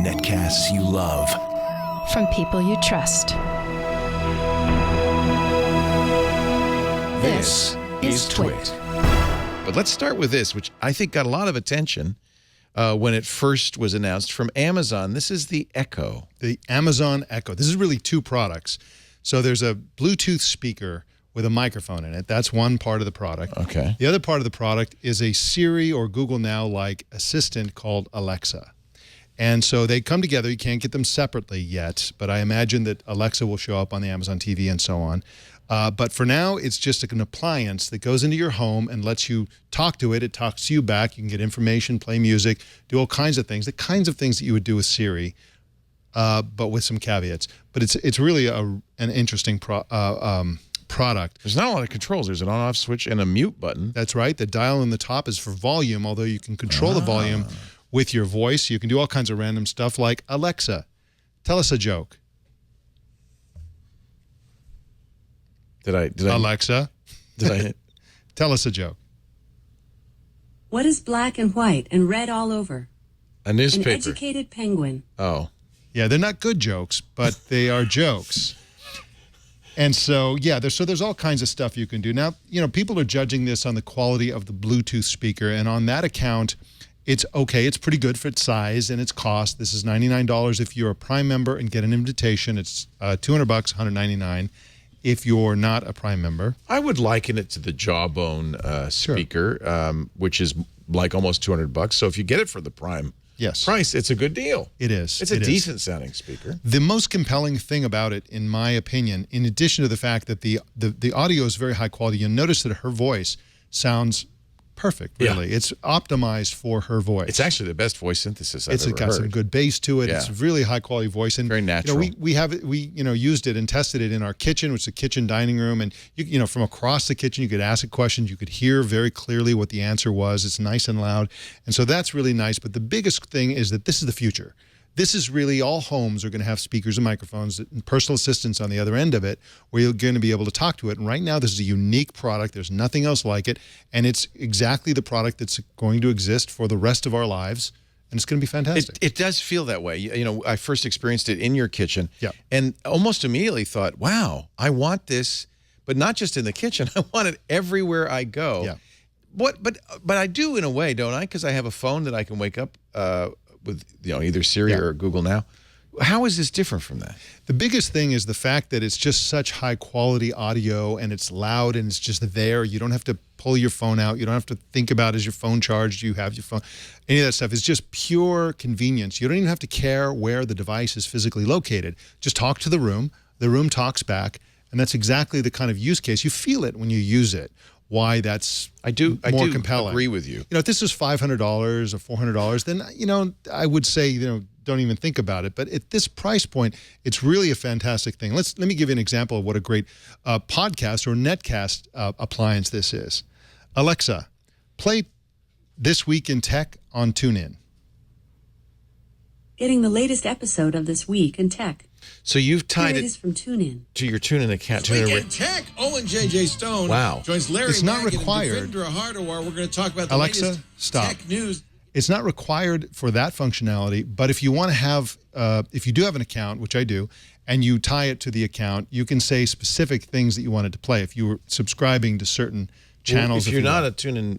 Netcasts you love. From people you trust. This is Twit. But let's start with this, which I think got a lot of attention when it first was announced from Amazon. This is the Echo. The Amazon Echo. This is really two products. So there's a Bluetooth speaker with a microphone in it. That's one part of the product. Okay. The other part of the product is a Siri or Google Now-like assistant called Alexa. And so they come together. You can't get them separately yet, but I imagine that Alexa will show up on the Amazon TV and so on. But for now, it's just an appliance that goes into your home and lets you talk to it. It talks to you back. You can get information, play music, do all kinds of things, the kinds of things that you would do with Siri, but with some caveats. But it's really an interesting product. There's not a lot of controls. There's an on-off switch and a mute button. That's right. The dial on the top is for volume, although you can control the volume with your voice. You can do all kinds of random stuff like, Alexa, tell us a joke. Did I Alexa, tell us a joke. What is black and white and red all over? A newspaper. An educated penguin. Oh. Yeah, they're not good jokes, but they are jokes. And so, yeah, there's all kinds of stuff you can do. Now, you know, people are judging this on the quality of the Bluetooth speaker, and on that account, it's okay. It's pretty good for its size and its cost. This is $99 if you're a Prime member and get an invitation. It's $200, $199 if you're not a Prime member. I would liken it to the Jawbone speaker, which is like almost $200. So if you get it for the Prime price, it's a good deal. It is. It's a decent sounding speaker. The most compelling thing about it, in my opinion, in addition to the fact that the audio is very high quality, you'll notice that her voice sounds perfect, really. Yeah. It's optimized for her voice. It's actually the best voice synthesis I've ever heard. It's got some good bass to it. Yeah. It's a really high quality voice, and very natural. You know, we used it and tested it in our kitchen, which is a kitchen dining room, and you know, from across the kitchen you could ask it questions. You could hear very clearly what the answer was. It's nice and loud, and so that's really nice. But the biggest thing is that this is the future. This is really, all homes are going to have speakers and microphones and personal assistants on the other end of it, where you're going to be able to talk to it. And right now, this is a unique product. There's nothing else like it. And it's exactly the product that's going to exist for the rest of our lives. And it's going to be fantastic. It does feel that way. You know, I first experienced it in your kitchen and almost immediately thought, wow, I want this, but not just in the kitchen. I want it everywhere I go. Yeah. But I do in a way, don't I? Because I have a phone that I can wake up with, you know, either Siri or Google Now. How is this different from that? The biggest thing is the fact that it's just such high quality audio, and it's loud, and it's just there. You don't have to pull your phone out. You don't have to think about, is your phone charged? Do you have your phone? Any of that stuff is just pure convenience. You don't even have to care where the device is physically located. Just talk to the room talks back, and that's exactly the kind of use case. You feel it when you use it. Why that's more compelling. I agree with you. You know, if this is $500 or $400, then, you know, I would say, you know, don't even think about it. But at this price point, it's really a fantastic thing. Let me give you an example of what a great podcast or netcast appliance this is. Alexa, play This Week in Tech on TuneIn. Getting the latest episode of This Week in Tech. So you've tied Here it is from TuneIn. To your TuneIn account. This Week in Tech, Owen J.J. Stone joins Larry It's not Magid required. and Defender Hardware. We're going to talk about the Alexa, latest stop. tech news. It's not required for that functionality, but if you want to have, if you do have an account, which I do, and you tie it to the account, you can say specific things that you wanted to play if you were subscribing to certain channels. If you're not a TuneIn,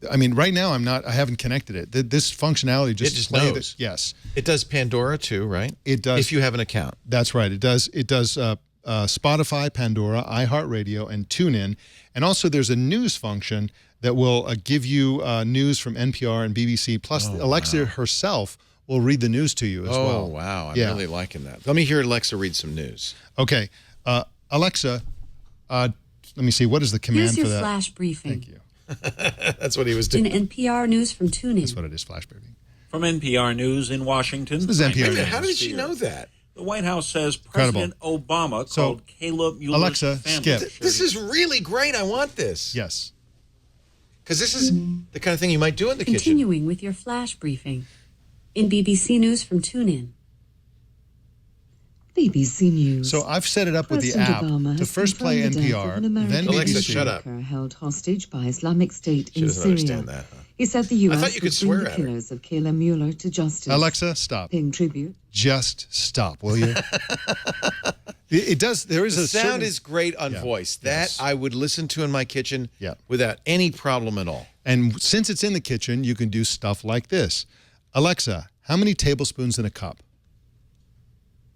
I mean, right now I haven't connected it. This functionality just knows. Yes, it does Pandora too, right? It does. If you have an account, that's right. It does. It does Spotify, Pandora, iHeartRadio, and TuneIn, and also there's a news function that will give you news from NPR and BBC. Plus, Alexa herself will read the news to you as well. Oh, wow. I'm really liking that. Let me hear Alexa read some news. Okay. Alexa, let me see. What is the command for that? Here's your flash briefing. Thank you. That's what he was doing. In NPR News from TuneIn. That's what it is, flash briefing. From NPR News in Washington. This is NPR News. How did she know that? The White House says President Obama called Caleb Mueller's Alexa, family. skip. This is really great. I want this. Yes. Because this is the kind of thing you might do in the kitchen. Continuing with your flash briefing. In BBC News from TuneIn. BBC News. So I've set it up with the President app Obama to has first play confirmed the death NPR, of an American then Alexa, BBC. shut up. held hostage by Islamic State She in doesn't Syria. understand that, huh? He said the I U.S. thought you could would bring swear the at her. killers of Kayla Mueller to justice. Alexa, stop. Paying tribute. Just stop, will you? It does. There is The a sound certain, is great on voice. That I would listen to in my kitchen without any problem at all. And since it's in the kitchen, you can do stuff like this. Alexa, how many tablespoons in a cup?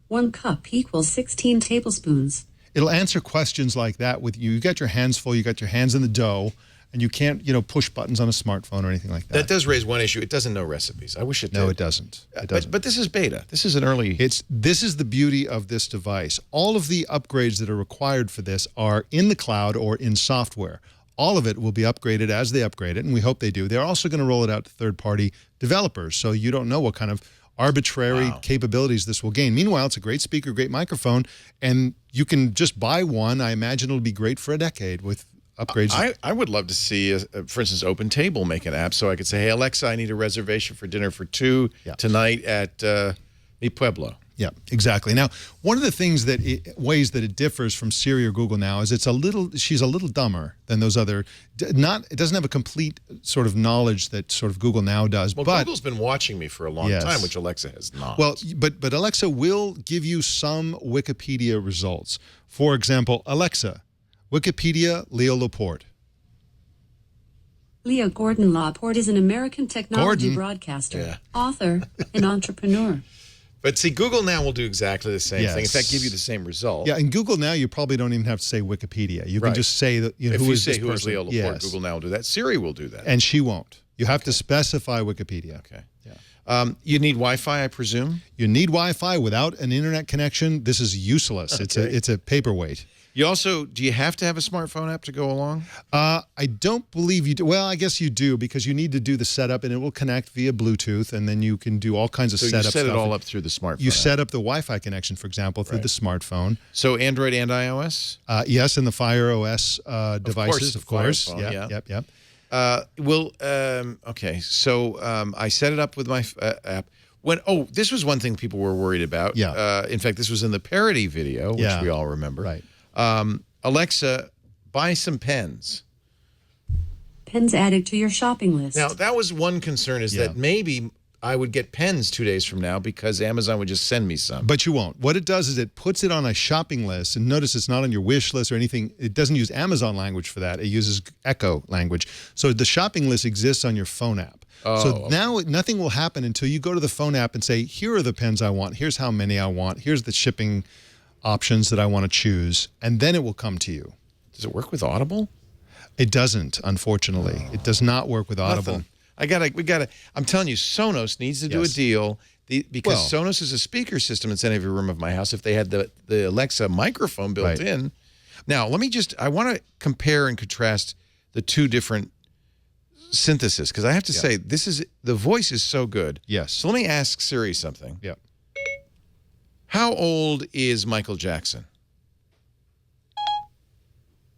1 cup equals 16 tablespoons. It'll answer questions like that with you. You got your hands full, you got your hands in the dough, and you can't, push buttons on a smartphone or anything like that. That does raise one issue. It doesn't know recipes. I wish it did. No, it doesn't. It doesn't. But this is beta. This is an early... This is the beauty of this device. All of the upgrades that are required for this are in the cloud or in software. All of it will be upgraded as they upgrade it, and we hope they do. They're also going to roll it out to third-party developers, so you don't know what kind of arbitrary capabilities this will gain. Meanwhile, it's a great speaker, great microphone, and you can just buy one. I imagine it'll be great for a decade with upgrades. I would love to see, for instance, Open Table make an app so I could say, hey, Alexa, I need a reservation for dinner for 2 tonight at Mi Pueblo. Yeah, exactly. Now, one of the things ways that it differs from Siri or Google Now is she's a little dumber than those other, it doesn't have a complete sort of knowledge that sort of Google Now does. Well, but Google's been watching me for a long time, which Alexa has not. Well, but Alexa will give you some Wikipedia results. For example, Alexa, Wikipedia, Leo Laporte. Leo Gordon Laporte is an American technology broadcaster, author, and entrepreneur. But see, Google Now will do exactly the same thing. In fact, give you the same result. Yeah, in Google Now, you probably don't even have to say Wikipedia. You can just say that, if who you is say this who is person? Leo Laporte, Google Now will do that. Siri will do that. And she won't. You have to specify Wikipedia. Okay. Yeah. You need Wi-Fi, I presume? You need Wi-Fi. Without an internet connection, this is useless. It's a paperweight. You also, do you have to have a smartphone app to go along? I don't believe you do. Well, I guess you do because you need to do the setup and it will connect via Bluetooth and then you can do all kinds of setup stuff. So you set it all up through the smartphone You set up the Wi-Fi connection, for example, through the smartphone. So Android and iOS? Yes, and the Fire OS devices, of course. Yep. Yep. Okay, so I set it up with my app. This was one thing people were worried about. Yeah. In fact, this was in the parody video, which we all remember. Right. Alexa, buy some pens. Pens added to your shopping list. Now, that was one concern, is that maybe I would get pens 2 days from now because Amazon would just send me some. But you won't. What it does is it puts it on a shopping list, and notice it's not on your wish list or anything. It doesn't use Amazon language for that. It uses Echo language. So the shopping list exists on your phone app. Now nothing will happen until you go to the phone app and say, here are the pens I want. Here's how many I want. Here's the shipping options that I want to choose, and then it will come to you. Does it work with Audible? It doesn't, unfortunately. It does not work with Audible. Nothing. I'm telling you, Sonos needs to do a deal because Sonos is a speaker system inside every room of my house. If they had the Alexa microphone built in. Now, I want to compare and contrast the two different synthesis because I have to say, the voice is so good. Yes. So let me ask Siri something. Yeah. How old is Michael Jackson?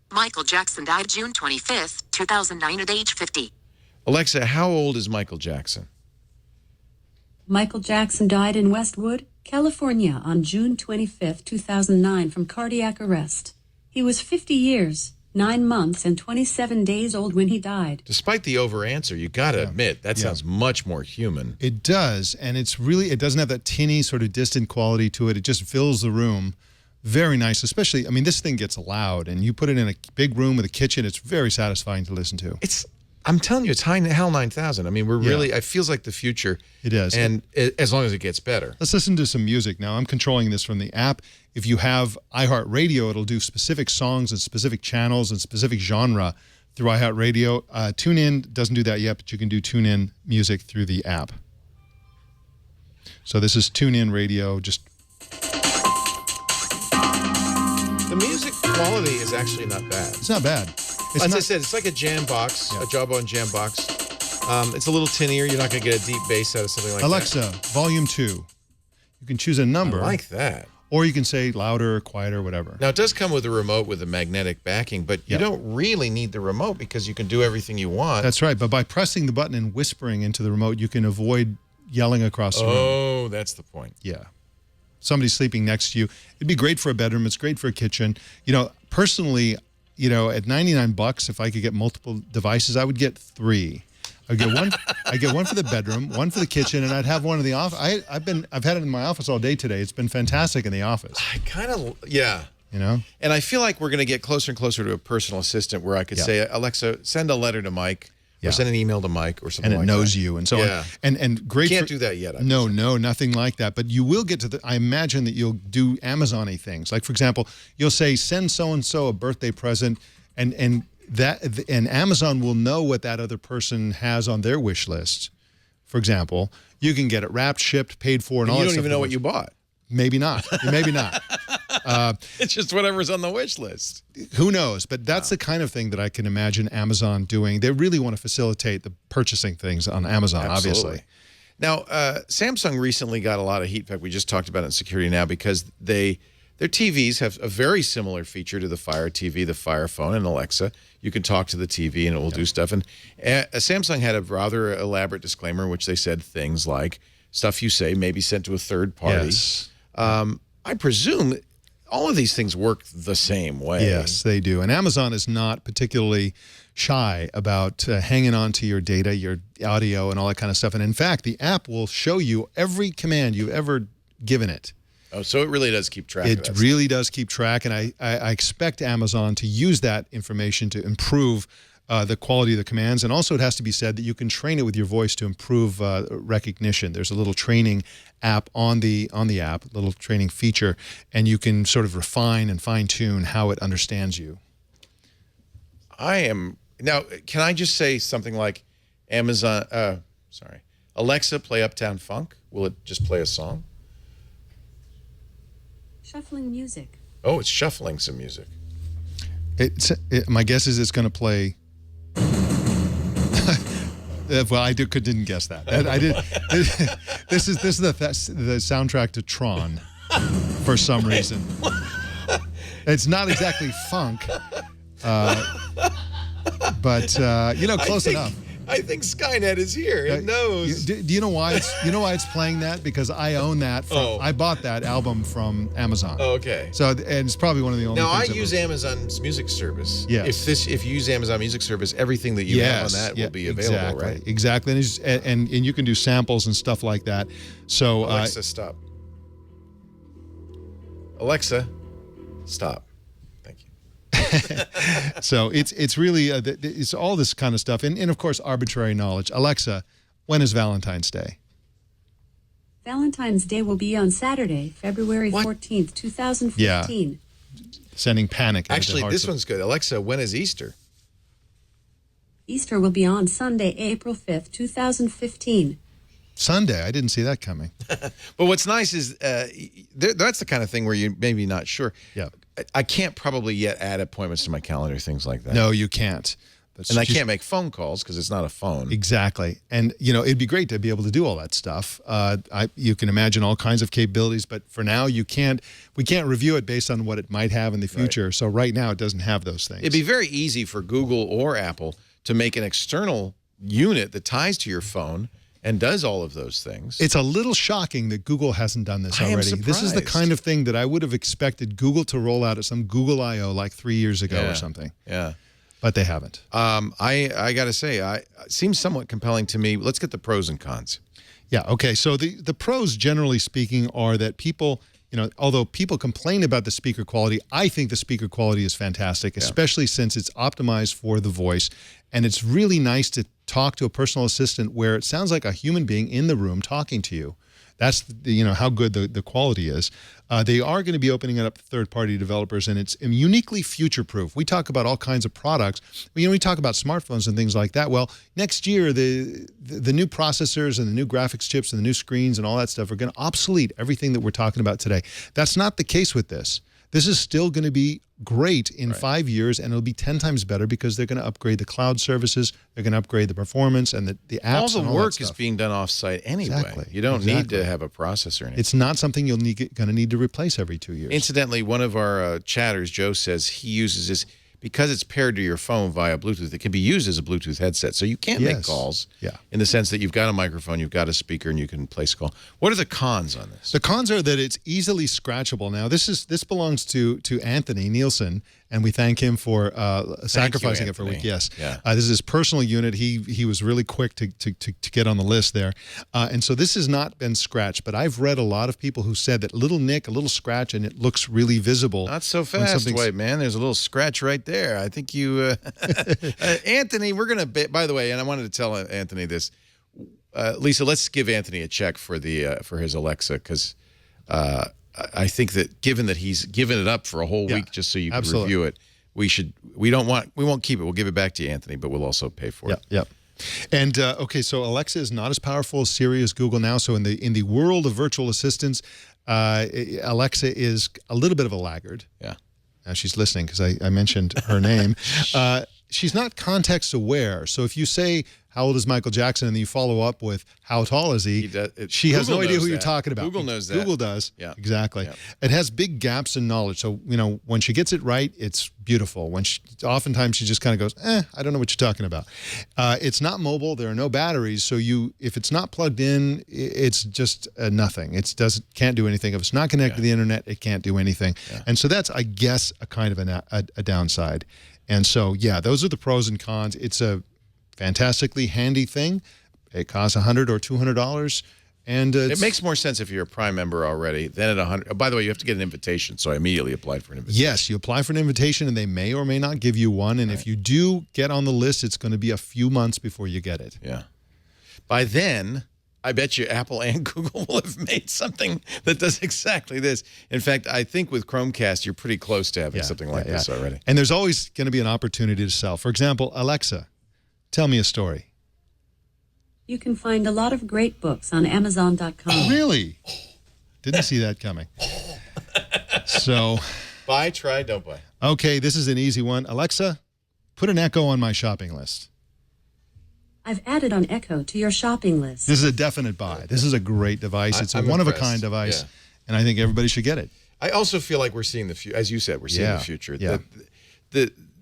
Michael Jackson died June 25th, 2009 at age 50. Alexa, how old is Michael Jackson? Michael Jackson died in Westwood, California on June 25th, 2009 from cardiac arrest. He was 50 years, 9 months, and 27 days old when he died. Despite the over answer, you got to admit, that sounds much more human. It does, and it doesn't have that tinny sort of distant quality to it. It just fills the room very nice, especially, I mean, this thing gets loud, and you put it in a big room with a kitchen, it's very satisfying to listen to. I'm telling you, it's HAL 9000. I mean, it feels like the future. It is. And as long as it gets better. Let's listen to some music now. I'm controlling this from the app. If you have iHeartRadio, it'll do specific songs and specific channels and specific genre through iHeartRadio. TuneIn doesn't do that yet, but you can do TuneIn music through the app. So this is TuneIn Radio. The music quality is actually not bad. It's not bad. As I said, it's like a jam box, a Jawbone jam box. It's a little tinnier. You're not going to get a deep bass out of something like Alexa, volume 2. You can choose a number. I like that. Or you can say louder, quieter, whatever. Now, it does come with a remote with a magnetic backing, but you don't really need the remote because you can do everything you want. That's right. But by pressing the button and whispering into the remote, you can avoid yelling across the room. Oh, that's the point. Yeah. Somebody's sleeping next to you. It'd be great for a bedroom. It's great for a kitchen. Personally, at $99, if I could get multiple devices, I would get 3. I get one for the bedroom, one for the kitchen, and I'd have one in the office. I've had it in my office all day today. It's been fantastic in the office. I kind of, yeah. You know? And I feel like we're going to get closer and closer to a personal assistant where I could say, Alexa, send a letter to Mike or send an email to Mike or something like that. And it knows you and so on. And great. Can't do that yet. No, nothing like that. But you will get to I imagine that you'll do Amazon-y things. Like, for example, you'll say, send so-and-so a birthday present, and Amazon will know what that other person has on their wish list. For example, you can get it wrapped, shipped, paid for, and all that stuff. You don't even know what you bought. Maybe not. Maybe not. It's just whatever's on the wish list. Who knows? But that's the kind of thing that I can imagine Amazon doing. They really want to facilitate the purchasing things on Amazon, obviously. Now, Samsung recently got a lot of heat. In fact, we just talked about it in Security Now because their TVs have a very similar feature to the Fire TV, the Fire Phone, and Alexa. You can talk to the TV and it will do stuff. And Samsung had a rather elaborate disclaimer in which they said things like, stuff you say may be sent to a third party. Yes. I presume all of these things work the same way. Yes, they do. And Amazon is not particularly shy about hanging on to your data, your audio, and all that kind of stuff. And in fact, the app will show you every command you've ever given it. Oh, so it really does keep track of that. It really does keep track, and I expect Amazon to use that information to improve the quality of the commands. And also it has to be said that you can train it with your voice to improve recognition. There's a little training app on the app, little training feature, and you can sort of refine and fine-tune how it understands you. Now, can I just say something like Alexa, play Uptown Funk? Will it just play a song? Shuffling music. Oh, it's shuffling some music. My guess is it's going to play. Well, I didn't guess that. I did. This is the soundtrack to Tron, for some reason. It's not exactly funk, but close enough. I think Skynet is here. It knows. Do you know why it's playing that? Because I own that. I bought that album from Amazon. Oh, okay. So and it's probably one of the only. Now things I use Amazon's music service. Yes. If you use Amazon Music Service, everything that you have on that will be available, right? Exactly. And you can do samples and stuff like that. So Alexa, stop. Alexa, stop. So it's really it's all this kind of stuff, and of course arbitrary knowledge. Alexa, when is Valentine's Day? Valentine's Day will be on Saturday, February 14th, 2015. Yeah. Sending panic. Actually, this one's good. Alexa, when is Easter? Easter will be on Sunday, April 5th, 2015. Sunday. I didn't see that coming. But what's nice is that's the kind of thing where you're maybe not sure. Yeah. I can't probably yet add appointments to my calendar, things like that. No, you can't. And I can't make phone calls because it's not a phone. Exactly. And, it'd be great to be able to do all that stuff. You can imagine all kinds of capabilities, but for now, we can't review it based on what it might have in the future. Right. So right now, it doesn't have those things. It'd be very easy for Google or Apple to make an external unit that ties to your phone and does all of those things. It's a little shocking that Google hasn't done this already. I am surprised. This is the kind of thing that I would have expected Google to roll out at some Google I/O like 3 years ago or something. Yeah. But they haven't. I got to say, it seems somewhat compelling to me. Let's get the pros and cons. Yeah, okay. So the pros, generally speaking, are that people, although people complain about the speaker quality, I think the speaker quality is fantastic, especially since it's optimized for the voice. And it's really nice to talk to a personal assistant where it sounds like a human being in the room talking to you. That's how good the quality is. They are going to be opening it up to third-party developers, and it's uniquely future-proof. We talk about all kinds of products. We talk about smartphones and things like that. Well, next year, the new processors and the new graphics chips and the new screens and all that stuff are going to obsolete everything that we're talking about today. That's not the case with this. This is still going to be great in 5 years, and it'll be 10 times better because they're going to upgrade the cloud services, they're going to upgrade the performance and the apps. All the work is being done off-site anyway. Exactly. You don't need to have a processor or anything. It's not something you're going to need to replace every 2 years. Incidentally, one of our chatters, Joe, says he uses this because it's paired to your phone via Bluetooth. It can be used as a Bluetooth headset, so you can make calls in the sense that you've got a microphone, you've got a speaker, and you can place a call. What are the cons on this? The cons are that it's easily scratchable. Now, this belongs to Anthony Nielsen, and we thank him for sacrificing it for a week. Yes, this is his personal unit. He was really quick to get on the list there, and so this has not been scratched. But I've read a lot of people who said that little nick, a little scratch, and it looks really visible. Not so fast, wait, man. There's a little scratch right there. I think you, Anthony. We're gonna. By the way, and I wanted to tell Anthony this. Lisa, let's give Anthony a check for his Alexa, because I think that given that he's given it up for a whole week just so you can review it, we won't keep it. We'll give it back to you, Anthony, but we'll also pay for it. Yep. And okay, so Alexa is not as powerful as Siri, as Google now. So in the world of virtual assistants, Alexa is a little bit of a laggard. Yeah. Now she's listening because I mentioned her name. She's not context aware. So if you say, how old is Michael Jackson? And then you follow up with, how tall is he? She has no idea who you're talking about. Google knows that. Google does. Yeah. Exactly. Yeah. It has big gaps in knowledge. So, when she gets it right, it's beautiful. Oftentimes she just kind of goes, I don't know what you're talking about. It's not mobile. There are no batteries. So if it's not plugged in, it's just nothing. It can't do anything. If it's not connected to the internet, it can't do anything. Yeah. And so that's, I guess, a kind of a downside. And so, yeah, those are the pros and cons. It's a fantastically handy thing. It costs $100 or $200, and it makes more sense if you're a Prime member already than at $100. By the way, you have to get an invitation, so I immediately applied for an invitation. Yes, you apply for an invitation, and they may or may not give you one. And if you do get on the list, it's going to be a few months before you get it. Yeah. By then, I bet you Apple and Google will have made something that does exactly this. In fact, I think with Chromecast, you're pretty close to having something like this already. And there's always going to be an opportunity to sell. For example, Alexa, tell me a story. You can find a lot of great books on Amazon.com. Really? Didn't see that coming. So, buy, try, don't buy. Okay, this is an easy one. Alexa, put an Echo on my shopping list. I've added on Echo to your shopping list. This is a definite buy. This is a great device. It's a one-of-a-kind device, and I think everybody should get it. I also feel like we're seeing the future. As you said, we're seeing the future. Yeah.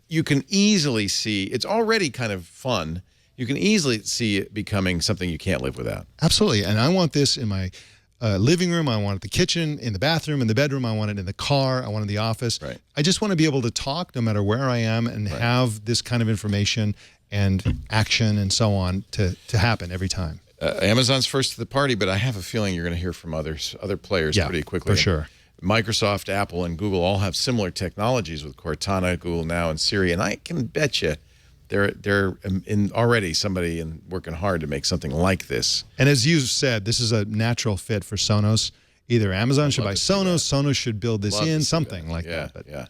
You can easily see, it's already kind of fun. You can easily see it becoming something you can't live without. Absolutely. And I want this in my living room. I want it in the kitchen, in the bathroom, in the bedroom. I want it in the car. I want it in the office. Right. I just want to be able to talk no matter where I am and have this kind of information and action and so on to happen every time. Amazon's first to the party, but I have a feeling you're going to hear from other players pretty quickly. For sure. Microsoft, Apple, and Google all have similar technologies with Cortana, Google Now, and Siri, and I can bet you they're already somebody working hard to make something like this. And as you said, this is a natural fit for Sonos. Either Amazon should buy Sonos, Sonos should build this something like that. But